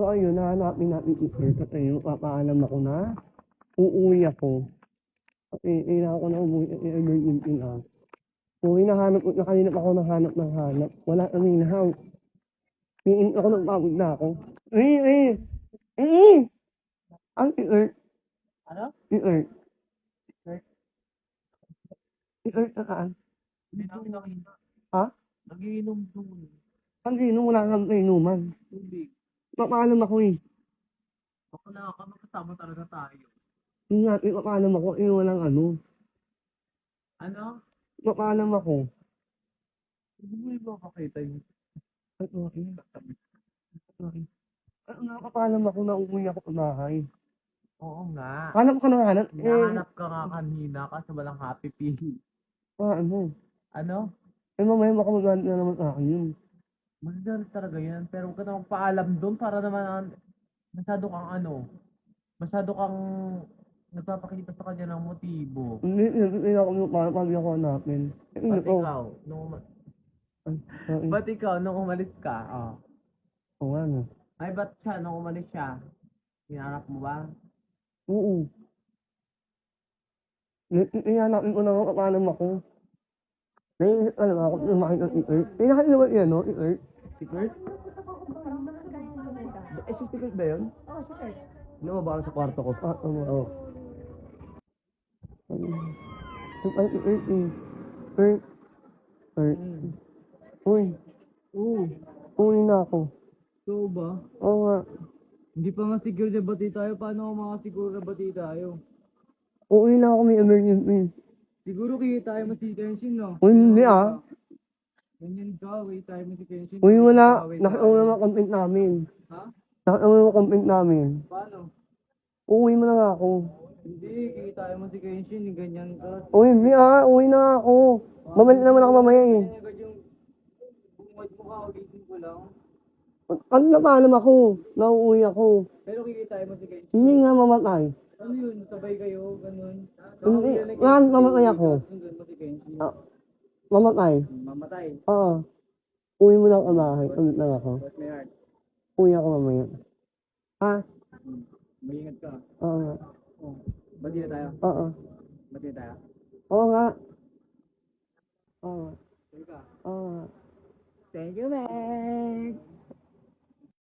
So ayun, hahanapin natin si Kurt at ayun, papaalam ako na uuwi ako. Kasi kailangan ko na umuwi at i-emergency na. So hinahanap ko, nakalinap ako ng hanap. Wala kami na. Iinit ako ng pagod na ako. Ang si Kurt. Ano? Si Kurt. Kurt? Si Kurt saan? Hindi namin nakita. Ha? Nagiinom doon. Ang sino, wala kang kainuman. Tubig. Papaalam ako eh. Baka nakakasama talaga tayo. Yun nga, papaalam ako eh, walang ano. Ano? Papaalam ako. Hindi mo yung makakita yun. Ay, okay. Sorry. Ano nga, papaalam ako na umuwi ako sa bahay. Oo nga. Hanap ka ng hanap? Hinahanap ka nga kanina kasi walang happy peel. Ano? Ano? Eh, mamaya baka magalit na naman sa akin yun. Magdari talaga yan. Pero huwag ka naman paalam doon para naman masyado kang masyado kang nagpapakita sa kanya ng motibo. Hindi ako yung pag ako hanapin. Eh, Ba't ito. ikaw, Ay, sorry. ba't ikaw, nung umalis ka, Oo nga, no. ay ba't siya, nung umalis siya, hinanap mo ba? Oo. Ihanapin ko na nga papaalam ako. Naiisip ka lang ako kung makita si Kurt. Pinakailan ba yan, no? Si Kurt? Si Kurt? Eh, si Kurt ba yun? Oo, si Kurt. Lumabas sa kwarto ko. Oo. Ay, si Kurt eh. Kurt. Uy. Uwi na ako. So ba? Oo nga. Hindi pa nga secure na bati tayo. Paano ako makasiguro na bati tayo? Uwi na ako, may emergency. Siguro kita tayo mo si Kenshin, no? Uy, hindi ah. Ganyan ka, wait tayo mo si Kenshin. Uy, wala. Nakita mo mga content namin. Ha? Nakita mo mga content namin. Paano? Uwi mo na nga ako. Hindi, kita tayo mo si Kenshin, ganyan ka. Uy, hindi ah. Uwi na nga ako. Mamalik naman ako mamaya eh. Agad yung bungad mo ka, gising ko lang. Ano na paalam ako? Nauuwi ako. Pero kikita mo si Kenshin. Hindi nga mamatay. Ano yun? Sabay kayo, ganun. Hindi. Nga, mamatay ako. Sundan mo si Kenshin. Ah, mamatay. Mamatay. Oo. Uwi mo na ako bahay. Ulit lang ako. Cross my heart. Uwi ako mamaya. Ha? Mag-ingat ka. Oo nga. Oh. Bati na tayo. Oo. Bati na tayo. Oo nga. Oo nga. Sige ka. Oo nga. Thank you, man.